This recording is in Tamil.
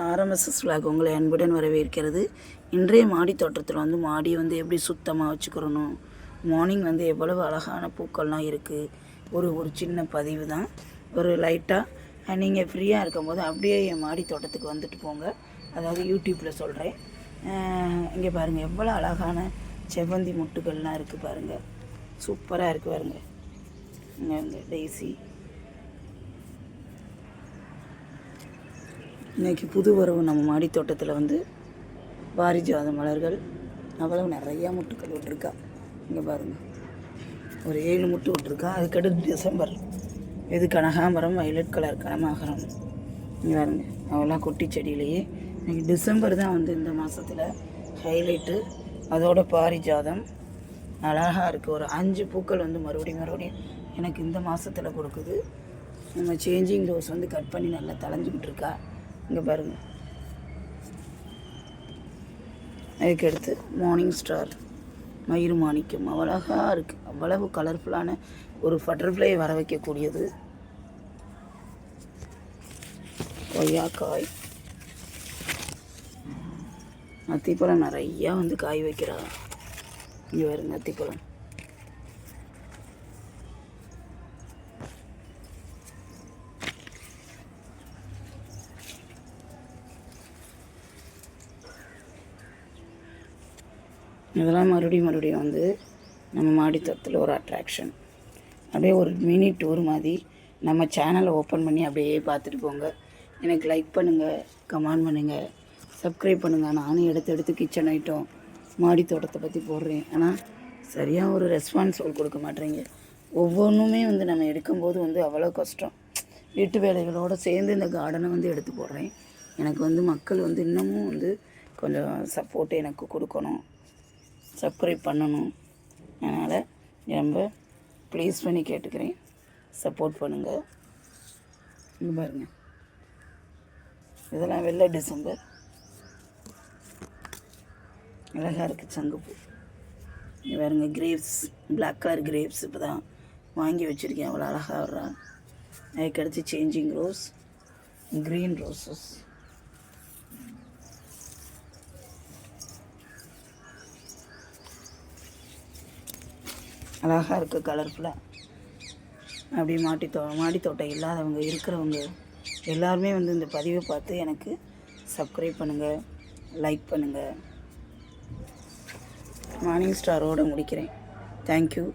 ஆர்எம்எஸ்எஸ் விலாக் உங்களை அன்புடன் வரவேற்கிறது. இன்றைய மாடி தோட்டத்தில் வந்து மாடியை வந்து எப்படி சுத்தமாக வச்சுக்கிறணும், மார்னிங் வந்து எவ்வளவு அழகான பூக்கள்லாம் இருக்குது, ஒரு சின்ன பதிவு தான். ஒரு லைட்டாக நீங்கள் ஃப்ரீயாக இருக்கும்போது அப்படியே என் மாடி தோட்டத்துக்கு வந்துட்டு போங்க. அதாவது யூடியூப்பில் சொல்கிறேன். இங்கே பாருங்கள் எவ்வளோ அழகான செவ்வந்தி முட்டுகள்லாம் இருக்குது பாருங்கள், சூப்பராக இருக்குது பாருங்கள். இங்கே வந்து டெய்ஸி இன்றைக்கி புது வரவு நம்ம மாடி தோட்டத்தில் வந்து பாரிஜாத மலர்கள் அவ்வளவு நிறையா முட்டுக்கள் விட்டுருக்கா. இங்கே பாருங்கள் ஒரு 7 முட்டு விட்டுருக்கா. அதுக்கடுத்து டிசம்பர் இது கனகாம்பரம், வயலட் கலர் கனகாம்பரம். இங்கே பாருங்கள் அவெல்லாம் குட்டி செடியிலேயே இன்றைக்கி டிசம்பர் தான் வந்து இந்த மாதத்தில் ஹைலைட்டு. அதோட பாரிஜாதம் அழகாக இருக்குது. ஒரு 5 பூக்கள் வந்து மறுபடியும் எனக்கு இந்த மாதத்தில் கொடுக்குது. நம்ம சேஞ்சிங் ரோஸ் வந்து கட் பண்ணி நல்லா தளைஞ்சிக்கிட்டு இருக்கா. இங்கே பாருங்கள். அதுக்கடுத்து மார்னிங் ஸ்டார், மயிறு மாணிக்கம் அழகாக இருக்குது. அவ்வளவு கலர்ஃபுல்லான ஒரு பட்டர்ஃப்ளை வர வைக்கக்கூடியது. கொய்யாக்காய், அத்திப்பழம் நிறையா வந்து காய் வைக்கிறா. இங்கே பாருங்க அத்திப்பழம். இதெல்லாம் மறுபடியும் வந்து நம்ம மாடி தோட்டத்தில் ஒரு அட்ராக்ஷன். அப்படியே ஒரு மினி டூர் மாதிரி நம்ம சேனலை ஓப்பன் பண்ணி அப்படியே பார்த்துட்டு போங்க. எனக்கு லைக் பண்ணுங்கள், கமெண்ட் பண்ணுங்கள், சப்ஸ்கிரைப் பண்ணுங்கள். நானும் எடுத்து கிச்சன் ஐட்டம் மாடி தோட்டத்தை பற்றி போடுறேன். ஆனால் சரியாக ஒரு ரெஸ்பான்ஸ் கொடுக்க மாட்டேறீங்க. ஒவ்வொன்றுமே வந்து நம்ம எடுக்கும்போது வந்து அவ்வளோ கஷ்டம். வீட்டு வேலைகளோடு சேர்ந்து இந்த கார்டனை வந்து எடுத்து போடுறேன். எனக்கு வந்து மக்கள் வந்து இன்னமும் வந்து கொஞ்சம் சப்போர்ட் எனக்கு கொடுக்கணும், சப்ஸ்கிரைப் பண்ணணும். அதனால் ரொம்ப ப்ளீஸ் பண்ணி கேட்டுக்கிறேன், சப்போர்ட் பண்ணுங்கள். இங்கே பாருங்கள் இதெல்லாம் வெள்ளை டிசம்பர் அழகாக இருக்குது. சங்குப்பூ. இங்கே பாருங்கள் கிரேப்ஸ், பிளாக் கலர் கிரேப்ஸ் இப்போ தான் வாங்கி வச்சுருக்கேன். அவ்வளோ அழகாக வர்றா. அதுக்கடுத்து சேஞ்சிங் ரோஸ், க்ரீன் ரோஸஸ். அழகாக இருக்குது கலர்ஃபுல்லாக. அப்படி மாடி தோட்டம் இல்லாதவங்க இருக்கிறவங்க எல்லாருமே வந்து இந்த பதிவை பார்த்து எனக்கு சப்ஸ்கிரைப் பண்ணுங்கள், லைக் பண்ணுங்கள். மார்னிங் ஸ்டாரோடு முடிக்கிறேன். தேங்க்யூ.